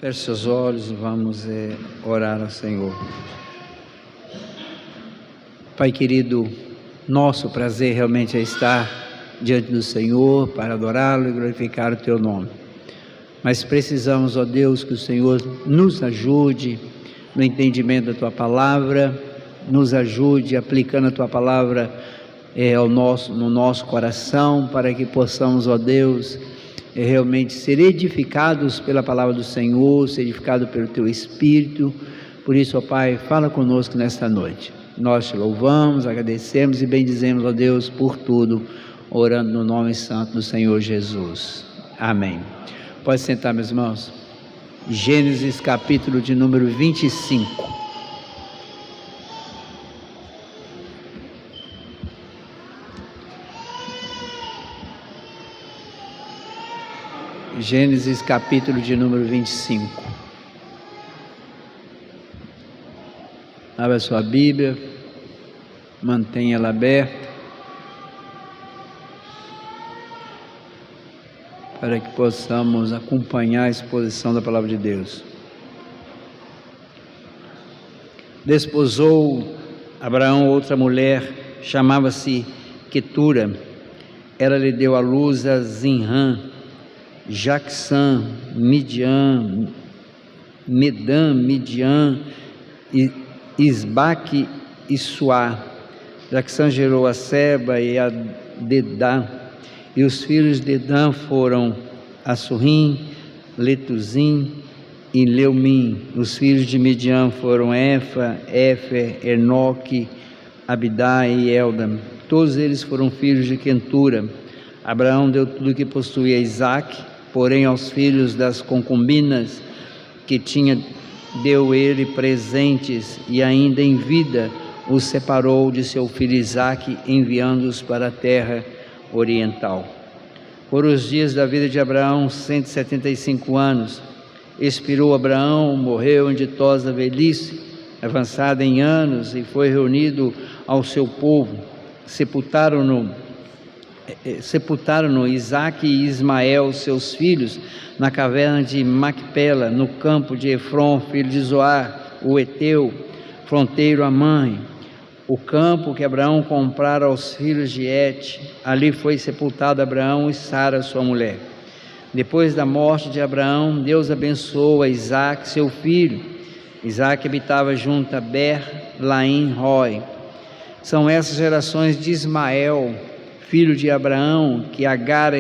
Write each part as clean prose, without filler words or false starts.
Feche seus olhos e vamos orar ao Senhor. Pai querido, nosso prazer realmente é estar diante do Senhor para adorá-lo e glorificar o Teu nome. Mas precisamos, ó Deus, que o Senhor nos ajude no entendimento da Tua Palavra, nos ajude aplicando a Tua Palavra no nosso coração, para que possamos, ó Deus, realmente ser edificados pela Palavra do Senhor, ser edificados pelo Teu Espírito. Por isso, ó Pai, fala conosco nesta noite. Nós Te louvamos, agradecemos e bendizemos, ó Deus, por tudo, orando no nome santo do Senhor Jesus. Amém. Pode sentar, meus irmãos. Gênesis capítulo de número 25. Gênesis capítulo de número 25. Abra sua Bíblia, mantenha ela aberta, para que possamos acompanhar a exposição da Palavra de Deus. Desposou Abraão outra mulher, chamava-se Quetura. Ela lhe deu à luz a Zinrã, Jaxã, Midian, Medã, Midian, Isbaque e Suá. Jaxã gerou a Seba e a Dedã, e os filhos de Dedã foram Assurim, Letuzim e Leumim. Os filhos de Midian foram Efa, Éfer, Enoque, Abidá e Eldam. Todos eles foram filhos de Quentura. Abraão deu tudo o que possuía a Isaque, porém aos filhos das concubinas que tinha deu ele presentes, e ainda em vida os separou de seu filho Isaque, enviando-os para a terra oriental. Foram os dias da vida de Abraão 175 anos. Expirou Abraão, morreu em ditosa velhice, avançada em anos, e foi reunido ao seu povo. Sepultaram-no Isaque e Ismael, seus filhos, na caverna de Macpela, no campo de Efron, filho de Zoar, o Eteu, fronteiro a Mãe. O campo que Abraão comprara aos filhos de Et. Ali foi sepultado Abraão e Sara, sua mulher. Depois da morte de Abraão, Deus abençoou a Isaque, seu filho. Isaque habitava junto a Ber-Laim-Roi. São essas gerações de Ismael, filho de Abraão, que Agar a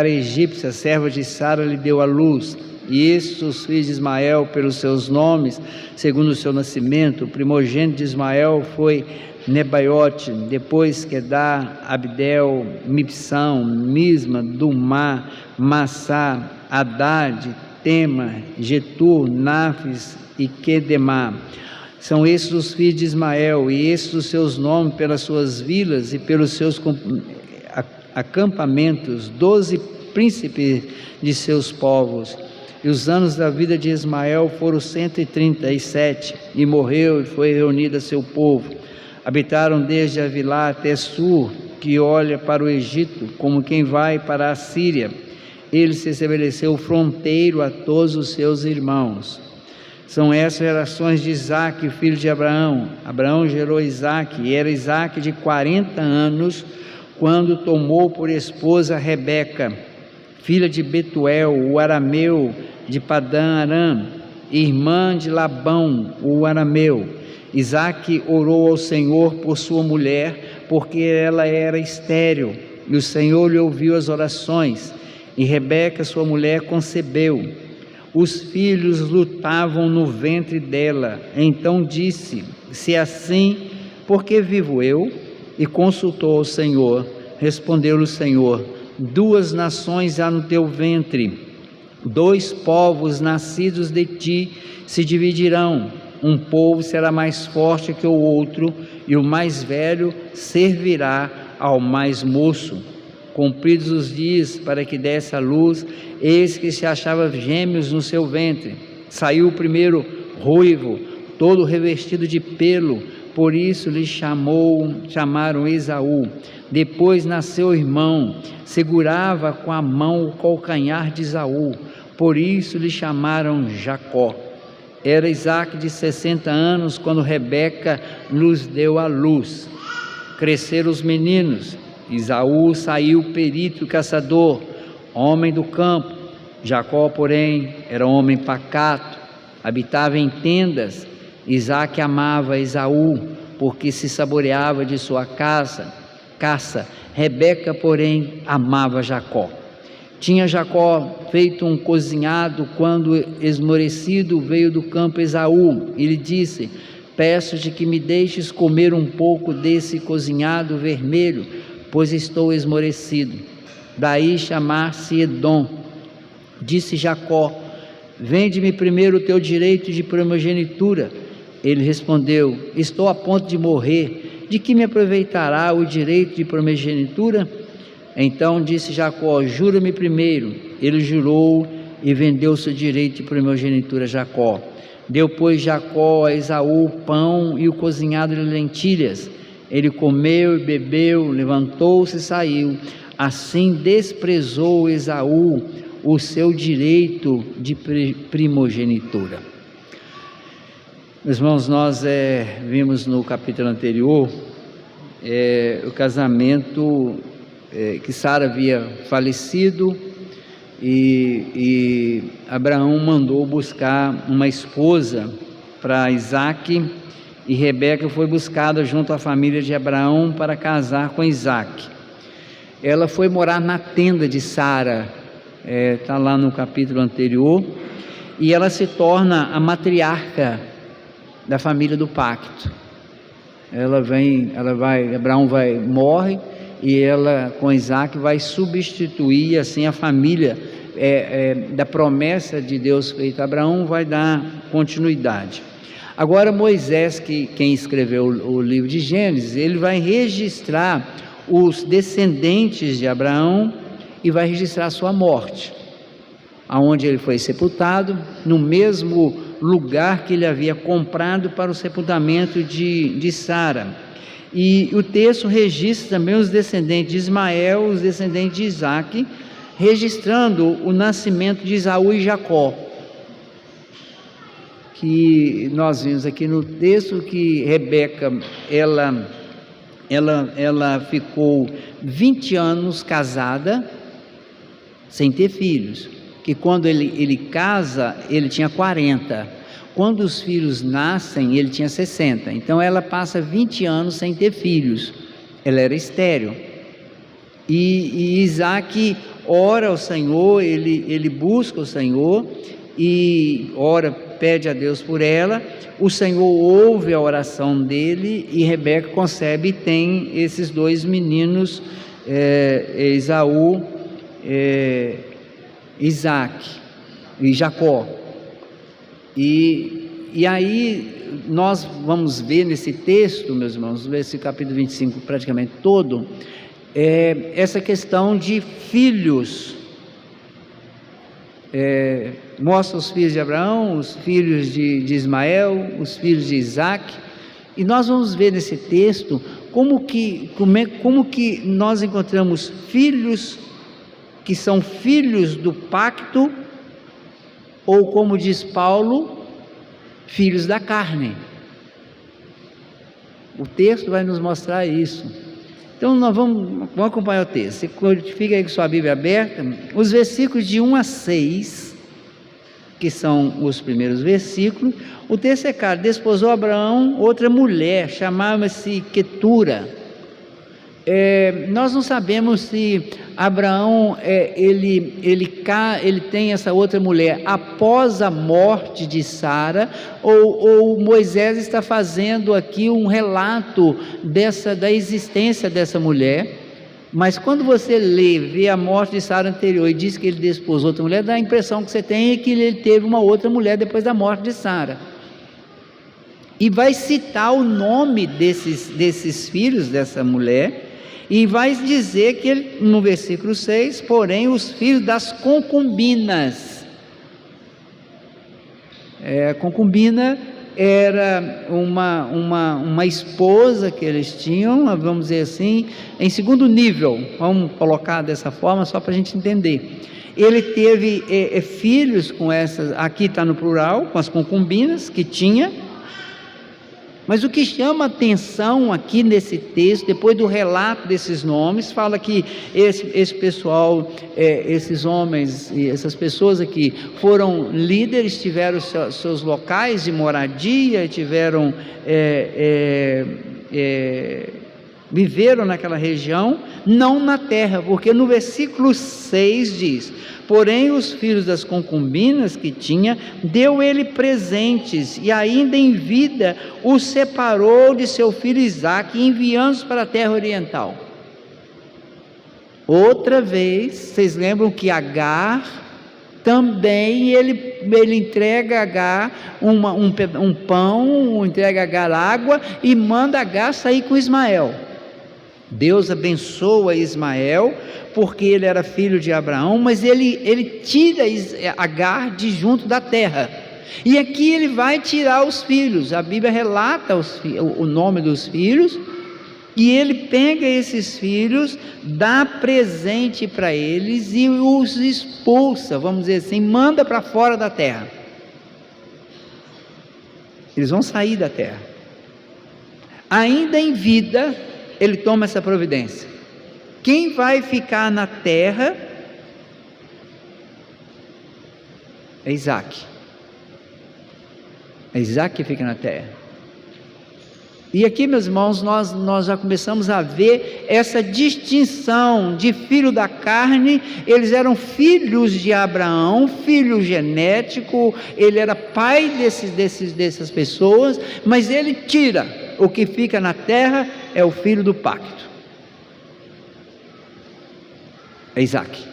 egípcia, serva de Sara, lhe deu à luz. E estes os filhos de Ismael, pelos seus nomes, segundo o seu nascimento. O primogênito de Ismael foi Nebaiote, depois Quedar, Abdel, Mibsão, Misma, Dumá, Massá, Haddad, Tema, Getur, Nafis e Quedemá. São estes os filhos de Ismael, e estes os seus nomes pelas suas vilas e pelos seus acampamentos, 12 príncipes de seus povos. E os anos da vida de Ismael foram 137, e morreu e foi reunido a seu povo. Habitaram desde Avilá até Sur, que olha para o Egito, como quem vai para a Síria. Ele se estabeleceu fronteiro a todos os seus irmãos. São essas gerações de Isaque, filho de Abraão. Abraão gerou Isaque, e era Isaque de 40 anos, quando tomou por esposa Rebeca, filha de Betuel, o arameu, de Padã-Arã, irmã de Labão, o arameu. Isaque orou ao Senhor por sua mulher, porque ela era estéril, e o Senhor lhe ouviu as orações, e Rebeca, sua mulher, concebeu. Os filhos lutavam no ventre dela. Então disse: se assim, por que vivo eu? E consultou ao Senhor. Respondeu-lhe o Senhor: 2 nações há no teu ventre, 2 povos nascidos de ti se dividirão. Um povo será mais forte que o outro, e o mais velho servirá ao mais moço. Cumpridos os dias para que desse à luz, eis que se achava gêmeos no seu ventre. Saiu o primeiro ruivo, todo revestido de pelo, por isso lhe chamaram Esaú. Depois nasceu o irmão, segurava com a mão o calcanhar de Esaú. por isso lhe chamaram Jacó. Era Isaque de 60 anos quando Rebeca lhes deu à luz. Cresceram os meninos. Esaú saiu perito e caçador, homem do campo. Jacó, porém, era homem pacato, habitava em tendas. Isaque amava Esaú, porque se saboreava de sua caça. Rebeca, porém, amava Jacó. Tinha Jacó feito um cozinhado quando, esmorecido, veio do campo Esaú e lhe disse: peço-te que me deixes comer um pouco desse cozinhado vermelho, pois estou esmorecido. Daí chamar-se Edom. Disse Jacó: vende-me primeiro o teu direito de primogenitura. Ele respondeu: estou a ponto de morrer, de que me aproveitará o direito de primogenitura? Então disse Jacó: jura-me primeiro. Ele jurou e vendeu seu direito de primogenitura a Jacó. Deu, pois, Jacó a Esaú o pão e o cozinhado de lentilhas. Ele comeu e bebeu, levantou-se e saiu. Assim desprezou Esaú o seu direito de primogenitura. Meus irmãos, nós vimos no capítulo anterior o casamento que Sara havia falecido e Abraão mandou buscar uma esposa para Isaque, e Rebeca foi buscada junto à família de Abraão para casar com Isaque. Ela foi morar na tenda de Sara, está lá no capítulo anterior, e ela se torna a matriarca da família do pacto. Abraão morre, e ela com Isaque vai substituir assim a família da promessa de Deus feita a Abraão, vai dar continuidade. Agora Moisés, quem escreveu o livro de Gênesis, ele vai registrar os descendentes de Abraão e vai registrar a sua morte, aonde ele foi sepultado, no mesmo lugar que ele havia comprado para o sepultamento de Sara. E o texto registra também os descendentes de Ismael, os descendentes de Isaque, registrando o nascimento de Esaú e Jacó, que nós vimos aqui no texto que Rebeca, ela ficou 20 anos casada, sem ter filhos, que quando ele casa, ele tinha 40, quando os filhos nascem, ele tinha 60, então ela passa 20 anos sem ter filhos, ela era estéril, e Isaque ora ao Senhor, ele busca o Senhor, e ora, pede a Deus por ela, o Senhor ouve a oração dele, e Rebeca concebe e tem esses dois meninos, Esaú, Isaque e Jacó. E aí nós vamos ver nesse texto, meus irmãos, esse capítulo 25 praticamente todo, essa questão de filhos. Mostra os filhos de Abraão, os filhos de Ismael, os filhos de Isaque, e nós vamos ver nesse texto como que nós encontramos filhos que são filhos do pacto, ou como diz Paulo, filhos da carne. O texto vai nos mostrar isso. Então nós vamos acompanhar o texto. Você fica aí com sua Bíblia aberta, os versículos de 1 a 6, que são os primeiros versículos. O texto é claro: desposou Abraão outra mulher, chamava-se Quetura. Nós não sabemos se Abraão ele tem essa outra mulher após a morte de Sara, ou Moisés está fazendo aqui um relato da existência dessa mulher. Mas quando você vê a morte de Sara anterior e diz que ele desposou outra mulher, dá a impressão que você tem é que ele teve uma outra mulher depois da morte de Sara. E vai citar o nome desses filhos dessa mulher, e vai dizer que ele, no versículo 6, porém os filhos das concubinas. A concubina era uma esposa que eles tinham, vamos dizer assim, em segundo nível, vamos colocar dessa forma só para a gente entender. Ele teve filhos com essas, aqui está no plural, com as concubinas que tinha. Mas o que chama atenção aqui nesse texto, depois do relato desses nomes, fala que esse pessoal, esses homens e essas pessoas aqui foram líderes, tiveram seus locais de moradia, tiveram viveram naquela região, não na terra, porque no versículo 6 diz: porém os filhos das concubinas que tinha, deu ele presentes, e ainda em vida os separou de seu filho Isaque, enviando-os para a terra oriental. Outra vez, vocês lembram que Agar, também ele entrega a Agar um pão, entrega a Agar água, e manda Agar sair com Ismael. Deus abençoa Ismael, porque ele era filho de Abraão, mas ele tira Agar de junto da terra, e aqui ele vai tirar os filhos. A Bíblia relata o nome dos filhos, e ele pega esses filhos, dá presente para eles e os expulsa, vamos dizer assim, manda para fora da terra. Eles vão sair da terra. Ainda em vida, ele toma essa providência. Quem vai ficar na terra é Isaque. É Isaque que fica na terra. E aqui, meus irmãos, nós já começamos a ver essa distinção de filho da carne. Eles eram filhos de Abraão, filho genético, ele era pai dessas pessoas, mas ele tira. O que fica na terra é o filho do pacto, é Isaque.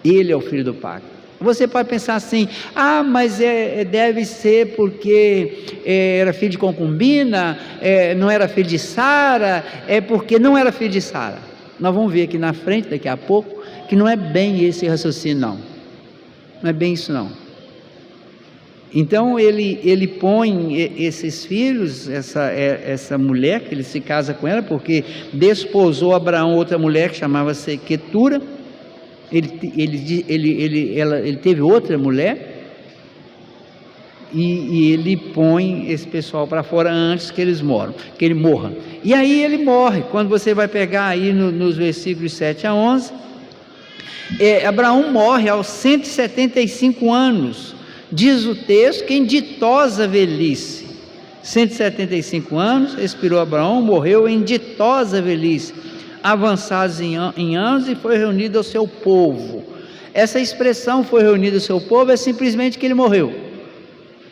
Ele é o filho do pacto. Você pode pensar assim: mas deve ser porque era filho de concubina, não era filho de Sara, porque não era filho de Sara. Nós vamos ver aqui na frente, daqui a pouco, que não é bem esse raciocínio, não é bem isso não. Então ele põe esses filhos, essa mulher, que ele se casa com ela, porque desposou Abraão outra mulher que chamava-se Quetura. Ele teve outra mulher, e ele põe esse pessoal para fora antes que ele morra. E aí ele morre. Quando você vai pegar aí nos versículos 7 a 11, Abraão morre aos 175 anos, diz o texto, que em ditosa velhice. 175 anos, expirou Abraão, morreu em ditosa velhice, avançados em anos, e foi reunido ao seu povo. Essa expressão, foi reunido ao seu povo, é simplesmente que ele morreu.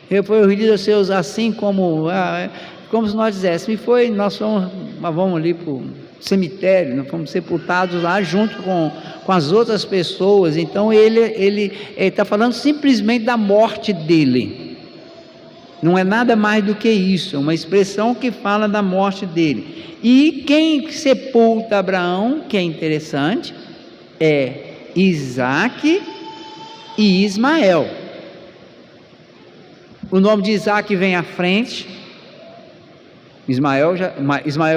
Ele foi reunido aos seus, assim como se nós dizéssemos, nós vamos ali para o cemitério, nós fomos sepultados lá junto com as outras pessoas. Então ele está falando simplesmente da morte dele. Não é nada mais do que isso, é uma expressão que fala da morte dele. E quem sepulta Abraão, que é interessante, é Isaque e Ismael. O nome de Isaque vem à frente. Ismael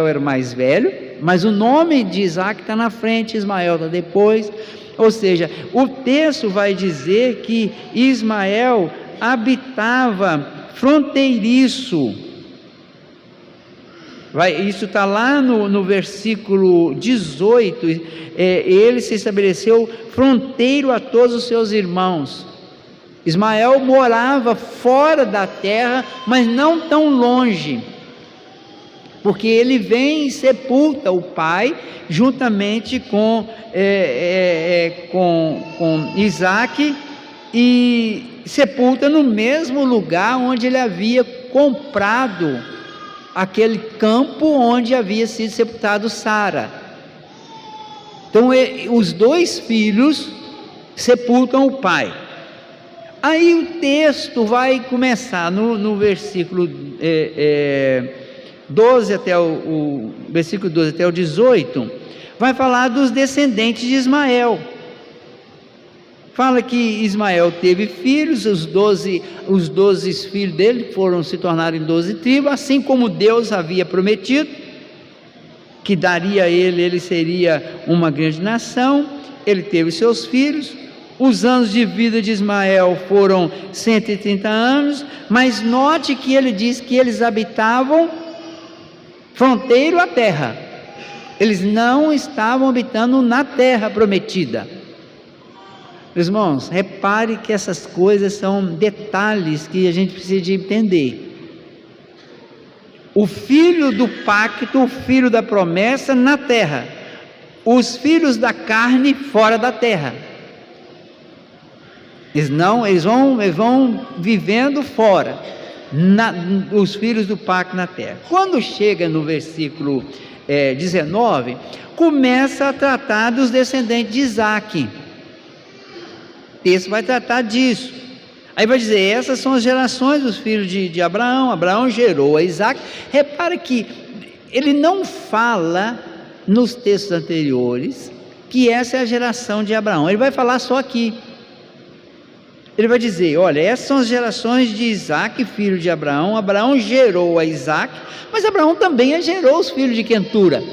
era o mais velho, mas o nome de Isaque está na frente, Ismael está depois. Ou seja, o texto vai dizer que Ismael habitava fronteiriço. Isso está lá no versículo 18, ele se estabeleceu fronteiro a todos os seus irmãos. Ismael morava fora da terra, mas não tão longe, porque ele vem e sepulta o pai, juntamente com Isaque, e sepulta no mesmo lugar onde ele havia comprado aquele campo onde havia sido sepultado Sara. Então os dois filhos sepultam o pai. Aí o texto vai começar no versículo 12 até o versículo 12 até o 18, vai falar dos descendentes de Ismael. Fala que Ismael teve filhos, os 12 filhos dele se tornaram em 12 tribos, assim como Deus havia prometido, que daria a ele seria uma grande nação. ele teve seus filhos. Os anos de vida de Ismael foram 130 anos, mas note que ele diz que eles habitavam fronteiro à terra. Eles não estavam habitando na terra prometida. Meus irmãos, repare que essas coisas são detalhes que a gente precisa de entender. O filho do pacto, o filho da promessa na terra, os filhos da carne fora da terra. Eles vão vivendo fora, os filhos do pacto na terra. Quando chega no versículo 19, começa a tratar dos descendentes de Isaac. O texto vai tratar disso. Aí vai dizer, essas são as gerações dos filhos de Abraão. Abraão gerou a Isaac. Repara que ele não fala nos textos anteriores que essa é a geração de Abraão. Ele vai falar só aqui. Ele vai dizer, olha, essas são as gerações de Isaac, filho de Abraão. Abraão gerou a Isaac, mas Abraão também gerou os filhos de Quentura.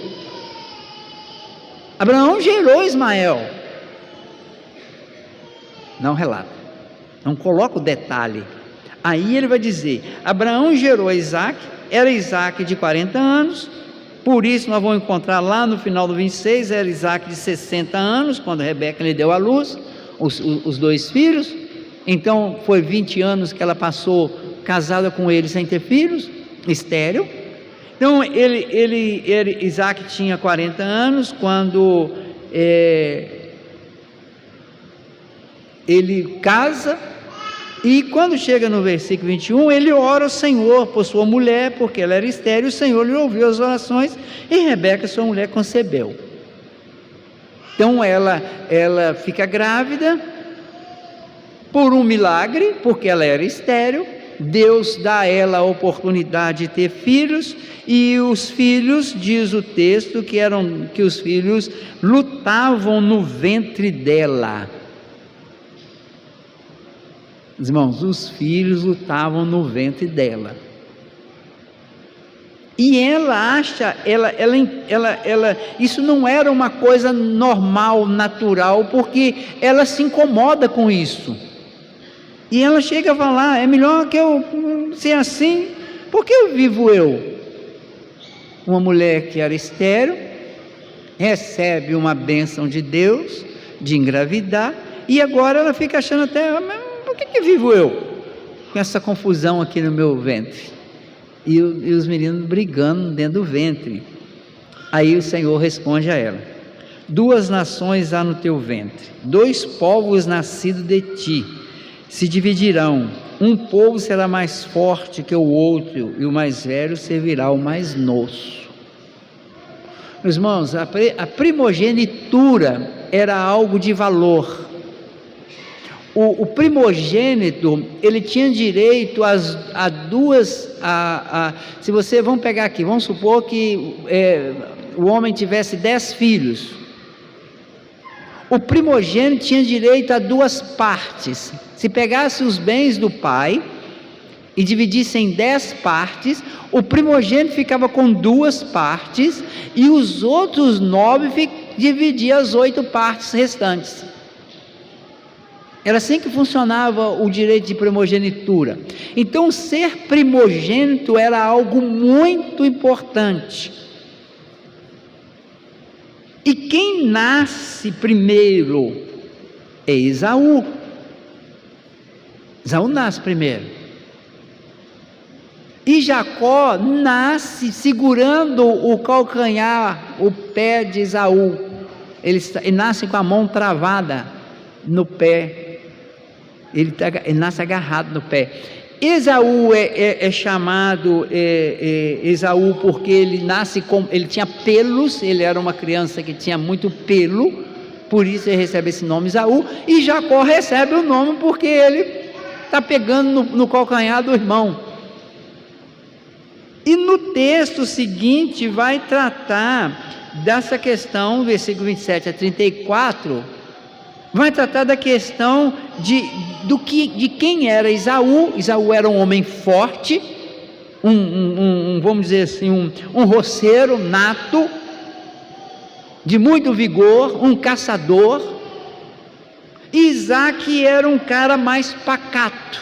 Abraão gerou Ismael. Não relata, não coloca o detalhe. Aí ele vai dizer, Abraão gerou a Isaac, era Isaac de 40 anos, por isso nós vamos encontrar lá no final do 26, era Isaac de 60 anos, quando Rebeca lhe deu à luz, os dois filhos. Então foi 20 anos que ela passou casada com ele sem ter filhos, estéril. Então Isaac tinha 40 anos quando ele casa, e quando chega no versículo 21, ele ora ao Senhor por sua mulher, porque ela era estéril. O Senhor lhe ouviu as orações e Rebeca, sua mulher, concebeu. Então ela fica grávida por um milagre, porque ela era estéril. Deus dá a ela a oportunidade de ter filhos, e os filhos, diz o texto, que os filhos lutavam no ventre dela. Irmãos, os filhos lutavam no ventre dela. E ela acha, isso não era uma coisa normal, natural, porque ela se incomoda com isso. E ela chega a falar, é melhor que eu ser assim, porque eu vivo eu? Uma mulher que era estéril, recebe uma bênção de Deus, de engravidar, e agora ela fica achando até, por que vivo eu com essa confusão aqui no meu ventre? E os meninos brigando dentro do ventre. Aí o Senhor responde a ela, 2 nações há no teu ventre, 2 povos nascidos de ti, se dividirão, um povo será mais forte que o outro, e o mais velho servirá ao mais moço. Meus irmãos, a primogenitura era algo de valor. O primogênito, ele tinha direito a duas, se você, vamos pegar aqui, vamos supor que o homem tivesse 10 filhos, o primogênito tinha direito a 2 partes. Se pegasse os bens do pai e dividisse em 10 partes, o primogênito ficava com 2 partes, e os outros 9 dividiam as 8 partes restantes. Era assim que funcionava o direito de primogenitura. Então, ser primogênito era algo muito importante. E quem nasce primeiro é Esaú. Esaú nasce primeiro. E Jacó nasce segurando o calcanhar, o pé de Esaú. Ele nasce com a mão travada no pé. Ele nasce agarrado no pé. Esaú é chamado Esaú porque ele tinha pelos, ele era uma criança que tinha muito pelo, por isso ele recebe esse nome Esaú. E Jacó recebe o nome porque ele está pegando no calcanhar do irmão. E no texto seguinte vai tratar dessa questão, versículo 27 a 34, vai tratar da questão de quem era Esaú. Esaú era um homem forte, vamos dizer assim, um roceiro nato, de muito vigor, um caçador. Isaac era um cara mais pacato.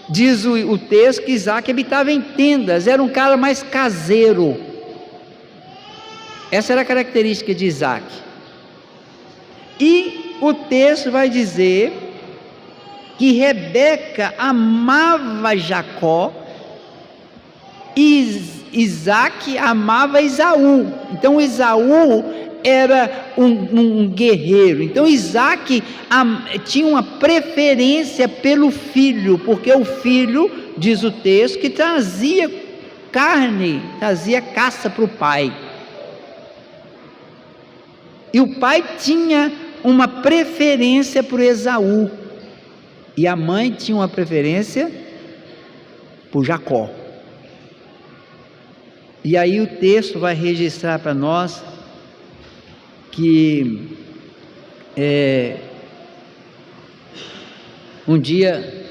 Diz o texto que Isaac habitava em tendas, era um cara mais caseiro. Essa era a característica de Isaac. E o texto vai dizer que Rebeca amava Jacó e Isaac amava Esaú. Então Esaú era um guerreiro. Então Isaac tinha uma preferência pelo filho, porque o filho, diz o texto, que trazia carne, trazia caça para o pai. E o pai tinha uma preferência por Esaú, e a mãe tinha uma preferência por Jacó. E aí o texto vai registrar para nós que um dia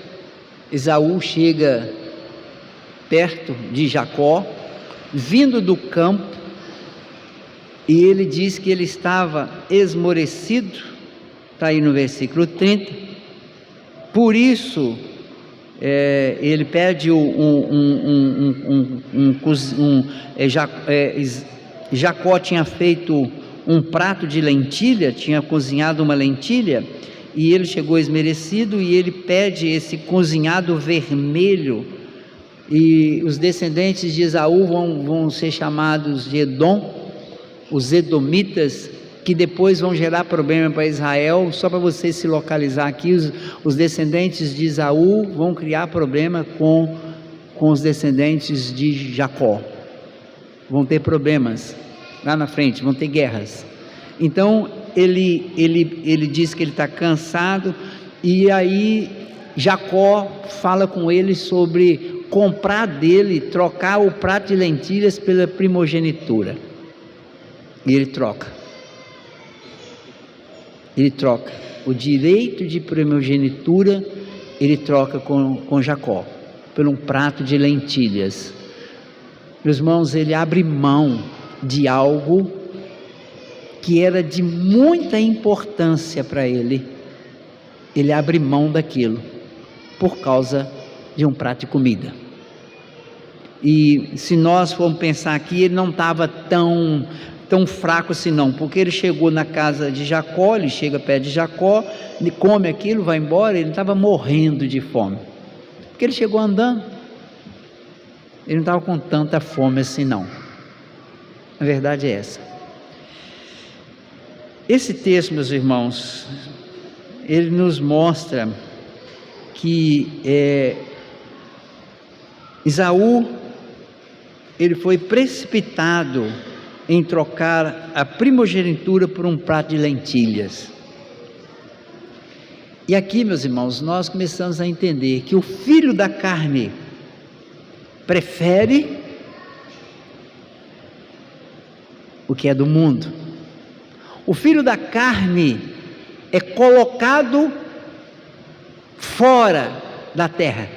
Esaú chega perto de Jacó, vindo do campo, e ele diz que ele estava esmorecido, está aí no versículo 30, por isso ele pede Jacó tinha feito um prato de lentilha, tinha cozinhado uma lentilha, e ele chegou esmerecido, e ele pede esse cozinhado vermelho, e os descendentes de Esaú vão ser chamados de Edom, os edomitas, que depois vão gerar problema para Israel. Só para você se localizar aqui, os descendentes de Esaú vão criar problema com os descendentes de Jacó, vão ter problemas lá na frente, vão ter guerras. Então ele diz que ele está cansado, e aí Jacó fala com ele sobre comprar dele, trocar o prato de lentilhas pela primogenitura, e ele troca o direito de primogenitura, ele troca com Jacó por um prato de lentilhas. Meus irmãos, ele abre mão de algo que era de muita importância para ele, ele abre mão daquilo por causa de um prato de comida. E se nós formos pensar aqui, ele não estava tão fraco assim não, porque ele chegou na casa de Jacó, ele chega perto de Jacó, ele come aquilo, vai embora, ele não estava morrendo de fome, porque ele chegou andando, ele não estava com tanta fome assim não. A verdade é essa. Esse texto, meus irmãos, ele nos mostra que Esaú, ele foi precipitado em trocar a primogenitura por um prato de lentilhas. E aqui, meus irmãos, nós começamos a entender que o filho da carne prefere o que é do mundo. O filho da carne é colocado fora da terra.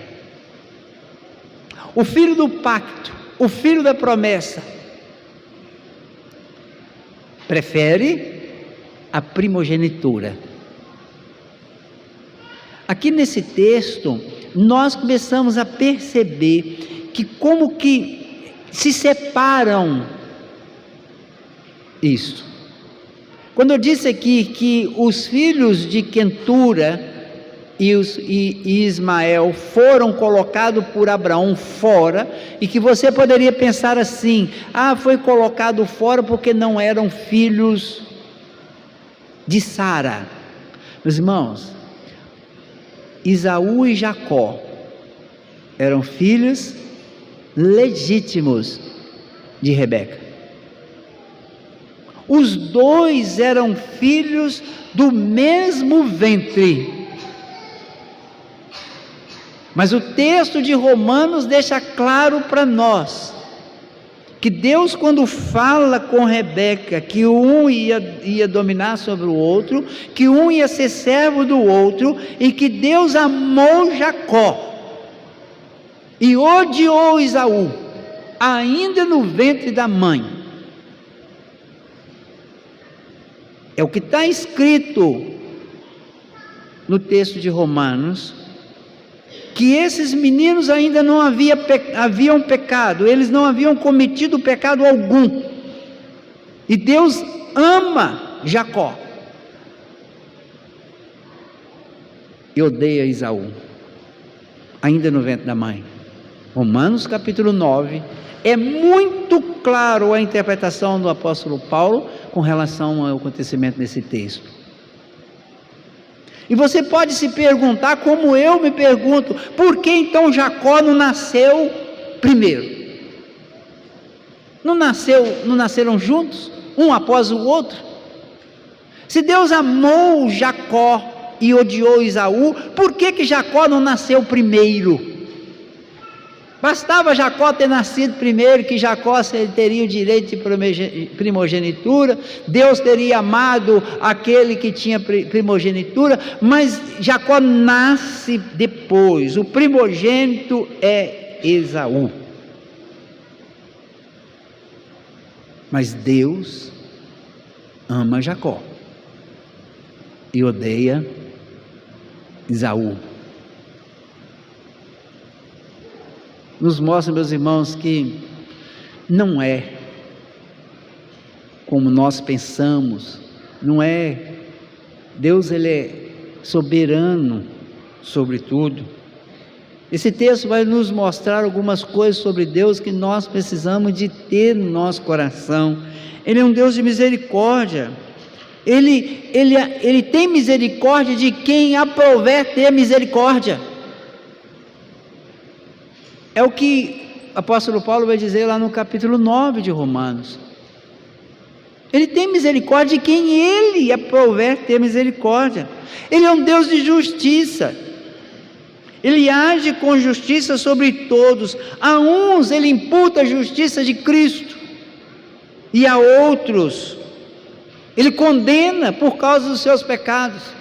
O filho do pacto, o filho da promessa, prefere a primogenitura. Aqui nesse texto, nós começamos a perceber que como que se separam isso. Quando eu disse aqui que os filhos de Quentura e Ismael foram colocados por Abraão fora, e que você poderia pensar assim: foi colocado fora porque não eram filhos de Sara. Meus irmãos, Esaú e Jacó eram filhos legítimos de Rebeca. Os dois eram filhos do mesmo ventre. Mas o texto de Romanos deixa claro para nós que Deus, quando fala com Rebeca que um ia dominar sobre o outro, que um ia ser servo do outro, e que Deus amou Jacó e odiou Esaú, ainda no ventre da mãe. É o que está escrito no texto de Romanos, que esses meninos ainda não haviam pecado, eles não haviam cometido pecado algum, e Deus ama Jacó e odeia Esaú, ainda no ventre da mãe. Romanos capítulo 9, é muito claro a interpretação do apóstolo Paulo com relação ao acontecimento desse texto. E você pode se perguntar, como eu me pergunto, por que então Jacó não nasceu primeiro? Não nasceram juntos, um após o outro? Se Deus amou Jacó e odiou Esaú, por que Jacó não nasceu primeiro? Bastava Jacó ter nascido primeiro, que Jacó teria o direito de primogenitura, Deus teria amado aquele que tinha primogenitura, mas Jacó nasce depois. O primogênito é Esaú. Mas Deus ama Jacó e odeia Esaú. Nos mostra, meus irmãos, que não é como nós pensamos, não é. Deus, Ele é soberano sobre tudo. Esse texto vai nos mostrar algumas coisas sobre Deus que nós precisamos de ter no nosso coração. Ele é um Deus de misericórdia. Ele tem misericórdia de quem aprouver ter misericórdia. É o que o apóstolo Paulo vai dizer lá no capítulo 9 de Romanos. Ele tem misericórdia de quem ele aprouver ter misericórdia. Ele é um Deus de justiça. Ele age com justiça sobre todos. A uns ele imputa a justiça de Cristo, e a outros ele condena por causa dos seus pecados.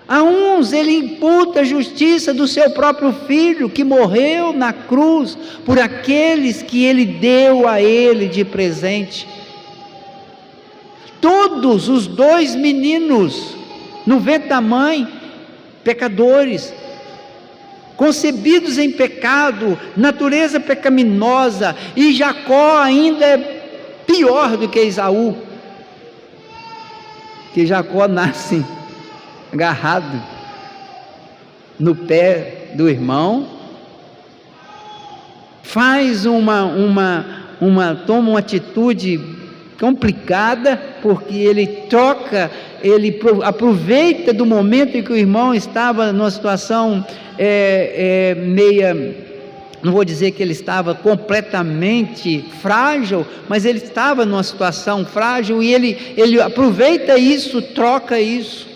A uns ele imputa a justiça do seu próprio Filho, que morreu na cruz por aqueles que ele deu a ele de presente. Todos os 2 meninos no ventre da mãe, pecadores, concebidos em pecado, natureza pecaminosa, e Jacó ainda é pior do que Esaú, que Jacó nasce agarrado no pé do irmão, toma uma atitude complicada, porque ele aproveita do momento em que o irmão estava numa situação não vou dizer que ele estava completamente frágil, mas ele estava numa situação frágil, e ele aproveita isso, troca isso.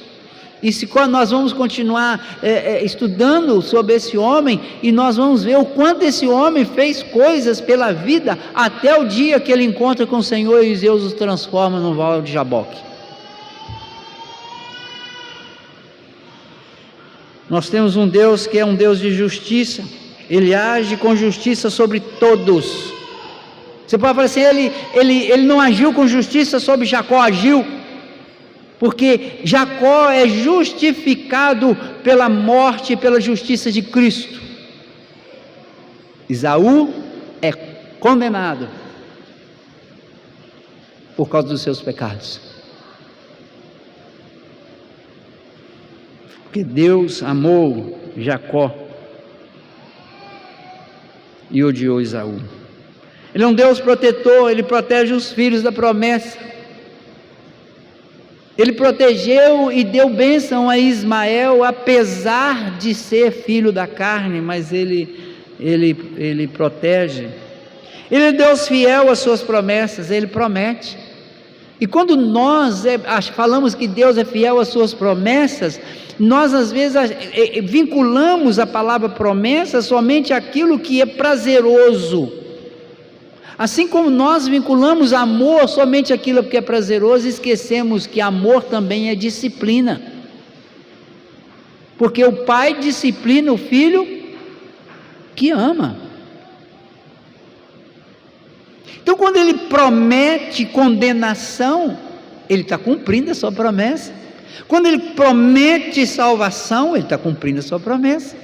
E quando nós vamos continuar estudando sobre esse homem, e nós vamos ver o quanto esse homem fez coisas pela vida, até o dia que ele encontra com o Senhor e Deus os transforma no vale de Jaboque. Nós temos um Deus que é um Deus de justiça. Ele age com justiça sobre todos. Você pode falar assim, ele não agiu com justiça sobre Jacó, agiu, porque Jacó é justificado pela morte e pela justiça de Cristo. Esaú é condenado por causa dos seus pecados. Porque Deus amou Jacó e odiou Esaú. Ele é um Deus protetor, ele protege os filhos da promessa. Ele protegeu e deu bênção a Ismael, apesar de ser filho da carne, mas ele protege. Ele é Deus fiel às suas promessas, ele promete. E quando nós falamos que Deus é fiel às suas promessas, nós às vezes vinculamos a palavra promessa somente àquilo que é prazeroso. Assim como nós vinculamos amor somente àquilo que é prazeroso, esquecemos que amor também é disciplina. Porque o pai disciplina o filho que ama. Então, quando ele promete condenação, ele está cumprindo a sua promessa. Quando Ele promete salvação, Ele está cumprindo a sua promessa.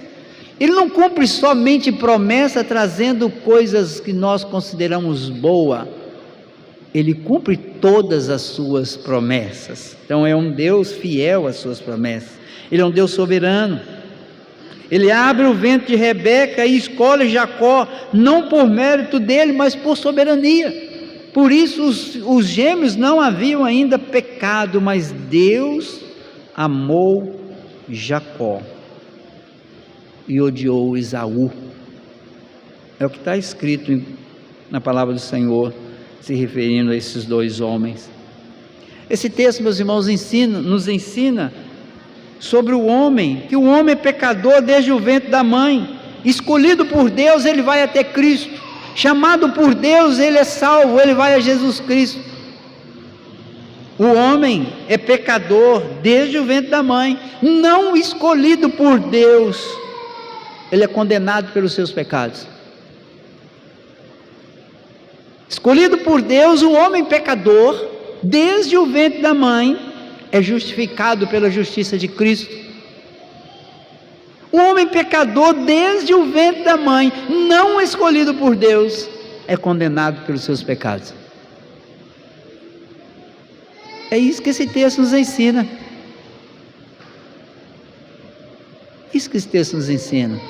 Ele não cumpre somente promessa trazendo coisas que nós consideramos boa. Ele cumpre todas as suas promessas. Então é um Deus fiel às suas promessas. Ele é um Deus soberano. Ele abre o ventre de Rebeca e escolhe Jacó, não por mérito dele, mas por soberania. Por isso os gêmeos não haviam ainda pecado, mas Deus amou Jacó e odiou Esaú. É o que está escrito na palavra do Senhor, se referindo a esses dois homens. Esse texto, meus irmãos, nos ensina sobre o homem, que o homem é pecador desde o ventre da mãe. Escolhido por Deus, ele vai até Cristo. Chamado por Deus, ele é salvo, ele vai a Jesus Cristo. O homem é pecador desde o ventre da mãe, não escolhido por Deus, ele é condenado pelos seus pecados. Escolhido por Deus, o homem pecador, desde o ventre da mãe, é justificado pela justiça de Cristo. O homem pecador, desde o ventre da mãe, não escolhido por Deus, é condenado pelos seus pecados. É isso que esse texto nos ensina. Isso que esse texto nos ensina.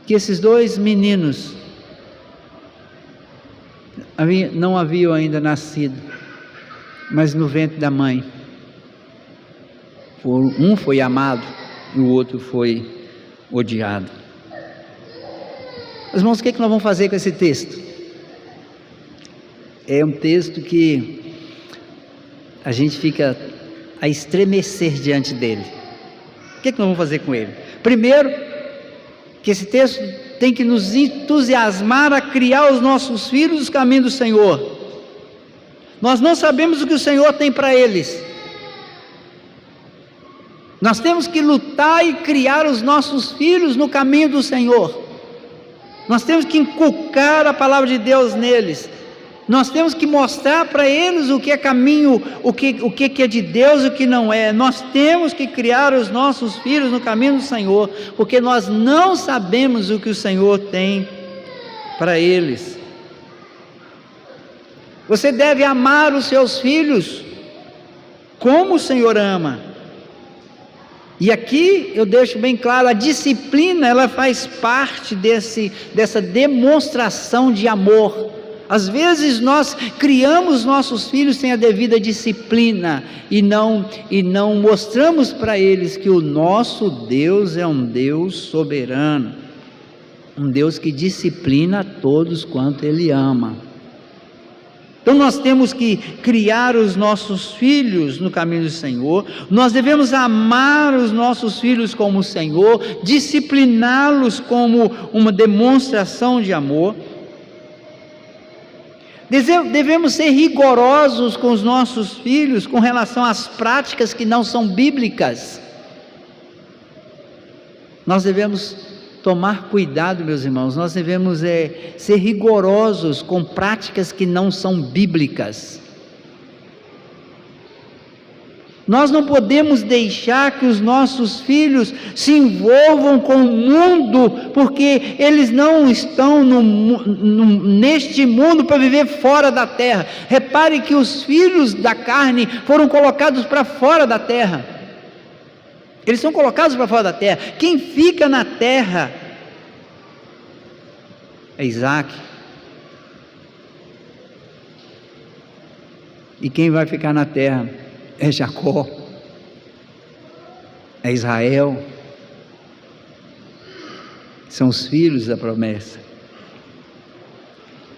Que esses dois meninos não haviam ainda nascido, mas no ventre da mãe, um foi amado e o outro foi odiado. Meus irmãos, o que nós vamos fazer com esse texto? É um texto que a gente fica a estremecer diante dele. O que nós vamos fazer com ele? Primeiro, que esse texto tem que nos entusiasmar a criar os nossos filhos nos caminhos do Senhor. Nós não sabemos o que o Senhor tem para eles. Nós temos que lutar e criar os nossos filhos no caminho do Senhor. Nós temos que inculcar a palavra de Deus neles. Nós temos que mostrar para eles o que é caminho, o que é de Deus e o que não é. Nós temos que criar os nossos filhos no caminho do Senhor, porque nós não sabemos o que o Senhor tem para eles. Você deve amar os seus filhos como o Senhor ama. E aqui eu deixo bem claro, a disciplina, ela faz parte dessa demonstração de amor. Às vezes nós criamos nossos filhos sem a devida disciplina e não mostramos para eles que o nosso Deus é um Deus soberano, um Deus que disciplina a todos quanto Ele ama. Então nós temos que criar os nossos filhos no caminho do Senhor, nós devemos amar os nossos filhos como o Senhor, discipliná-los como uma demonstração de amor. Devemos ser rigorosos com os nossos filhos com relação às práticas que não são bíblicas. Nós devemos tomar cuidado, meus irmãos, nós devemos ser rigorosos com práticas que não são bíblicas. Nós não podemos deixar que os nossos filhos se envolvam com o mundo, porque eles não estão neste mundo para viver fora da terra. Repare que os filhos da carne foram colocados para fora da terra. Eles são colocados para fora da terra. Quem fica na terra é Isaac. E quem vai ficar na terra é Jacó, é Israel, são os filhos da promessa,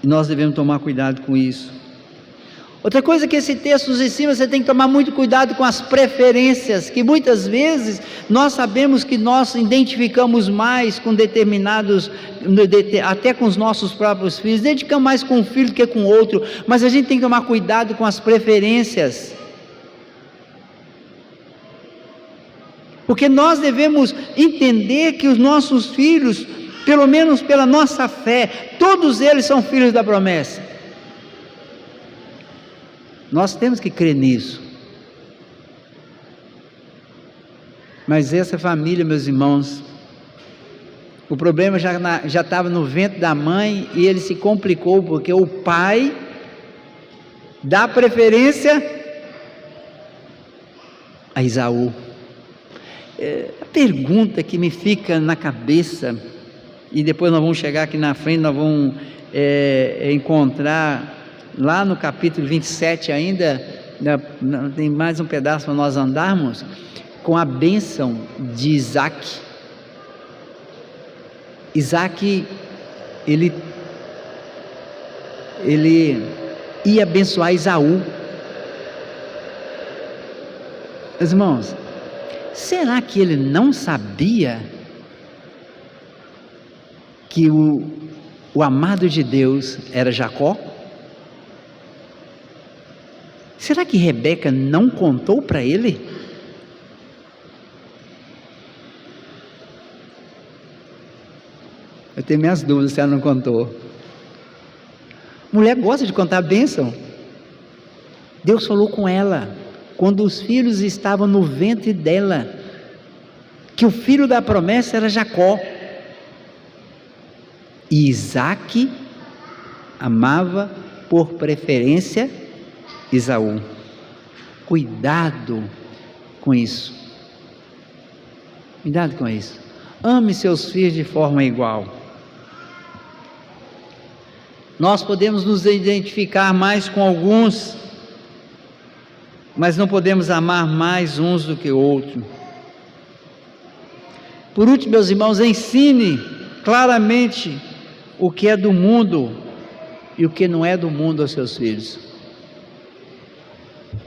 e nós devemos tomar cuidado com isso. Outra coisa que esse texto nos ensina, você tem que tomar muito cuidado com as preferências, que muitas vezes nós sabemos que nós identificamos mais com determinados, até com os nossos próprios filhos, identificamos mais com um filho do que com outro, mas a gente tem que tomar cuidado com as preferências, porque nós devemos entender que os nossos filhos, pelo menos pela nossa fé, todos eles são filhos da promessa. Nós temos que crer nisso. Mas essa família, meus irmãos, o problema já estava no ventre da mãe e ele se complicou porque o pai dá preferência a Esaú. A pergunta que me fica na cabeça, e depois nós vamos chegar aqui na frente, nós vamos encontrar lá no capítulo 27 ainda, tem mais um pedaço para nós andarmos, com a bênção de Isaac. Isaac, ele ia abençoar Esaú. Meus irmãos, será que ele não sabia que o amado de Deus era Jacó? Será que Rebeca não contou para ele? Eu tenho minhas dúvidas se ela não contou. Mulher gosta de contar a bênção. Deus falou com ela, quando os filhos estavam no ventre dela, que o filho da promessa era Jacó. E Isaac amava por preferência Esaú. Cuidado com isso. Cuidado com isso. Ame seus filhos de forma igual. Nós podemos nos identificar mais com alguns, mas não podemos amar mais uns do que outros. Por último, meus irmãos, ensine claramente o que é do mundo e o que não é do mundo aos seus filhos.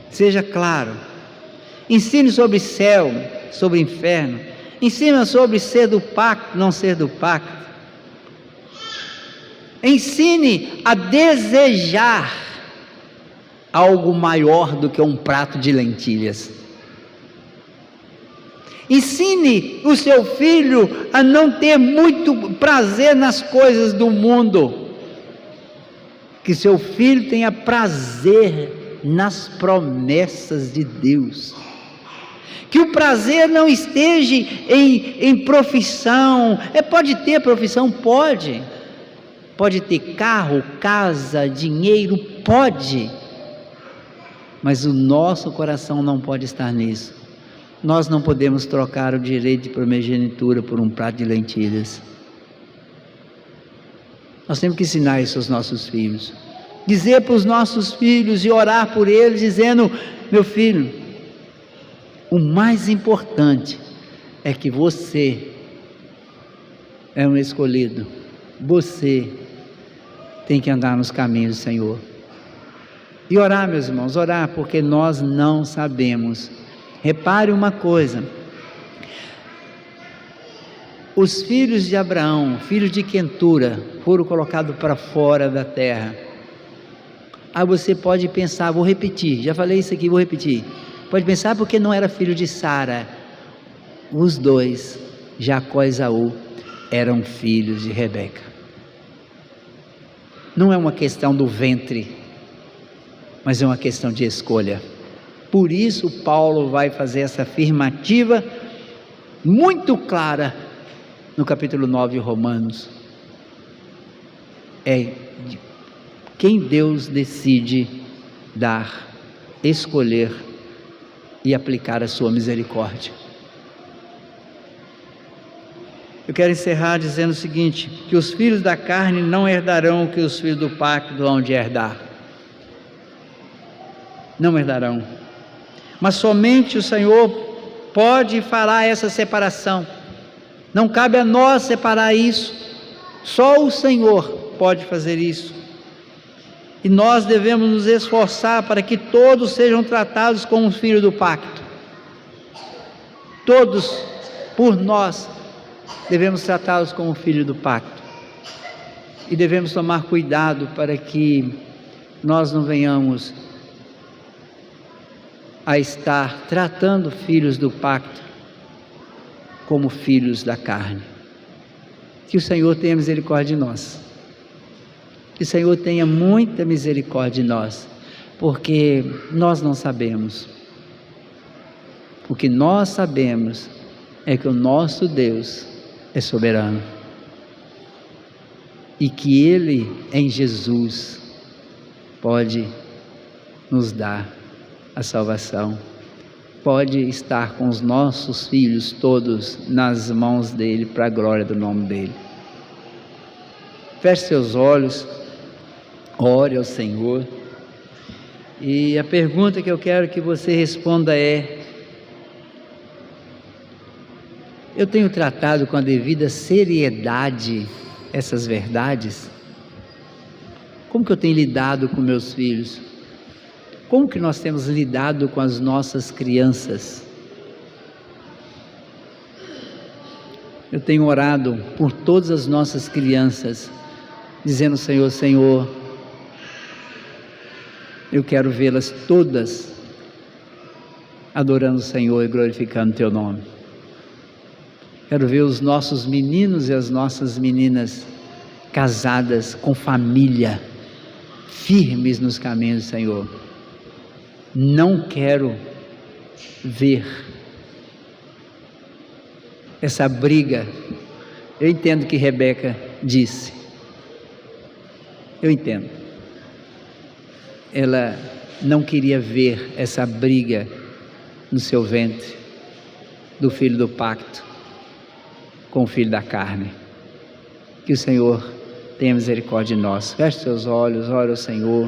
Seja claro. Ensine sobre céu, sobre inferno. Ensina sobre ser do pacto, não ser do pacto. Ensine a desejar algo maior do que um prato de lentilhas. Ensine o seu filho a não ter muito prazer nas coisas do mundo. Que seu filho tenha prazer nas promessas de Deus. Que o prazer não esteja em profissão. Pode ter profissão? Pode. Pode ter carro, casa, dinheiro? Pode. Mas o nosso coração não pode estar nisso. Nós não podemos trocar o direito de primogenitura por um prato de lentilhas. Nós temos que ensinar isso aos nossos filhos. Dizer para os nossos filhos e orar por eles, dizendo: meu filho, o mais importante é que você é um escolhido. Você tem que andar nos caminhos do Senhor. E orar, meus irmãos, orar, porque nós não sabemos. Repare uma coisa: os filhos de Abraão, filhos de Quentura, foram colocados para fora da terra. Aí você pode pensar, vou repetir, já falei isso aqui, vou repetir. Pode pensar porque não era filho de Sara. Os dois, Jacó e Esaú, eram filhos de Rebeca. Não é uma questão do ventre, mas é uma questão de escolha. Por isso Paulo vai fazer essa afirmativa muito clara no capítulo 9 de Romanos. É de quem Deus decide dar, escolher e aplicar a sua misericórdia. Eu quero encerrar dizendo o seguinte: que os filhos da carne não herdarão o que os filhos do pacto hão de herdar. Não herdarão. Mas somente o Senhor pode e fará essa separação. Não cabe a nós separar isso. Só o Senhor pode fazer isso. E nós devemos nos esforçar para que todos sejam tratados como filhos do pacto. Todos, por nós, devemos tratá-los como filhos do pacto. E devemos tomar cuidado para que nós não venhamos a estar tratando filhos do pacto como filhos da carne. Que o Senhor tenha misericórdia de nós. Que o Senhor tenha muita misericórdia de nós, porque nós não sabemos. O que nós sabemos é que o nosso Deus é soberano e que Ele, em Jesus, pode nos dar a salvação, pode estar com os nossos filhos todos nas mãos dEle, para a glória do nome dEle. Feche seus olhos, ore ao Senhor, e a pergunta que eu quero que você responda é: eu tenho tratado com a devida seriedade essas verdades? Como que eu tenho lidado com meus filhos? Como que nós temos lidado com as nossas crianças? Eu tenho orado por todas as nossas crianças, dizendo: Senhor, Senhor, eu quero vê-las todas adorando o Senhor e glorificando Teu nome. Quero ver os nossos meninos e as nossas meninas casadas, com família, firmes nos caminhos do Senhor. Não quero ver essa briga. Eu entendo que Rebeca disse, eu entendo, ela não queria ver essa briga no seu ventre, do filho do pacto com o filho da carne. Que o Senhor tenha misericórdia de nós. Feche seus olhos, ore ao Senhor.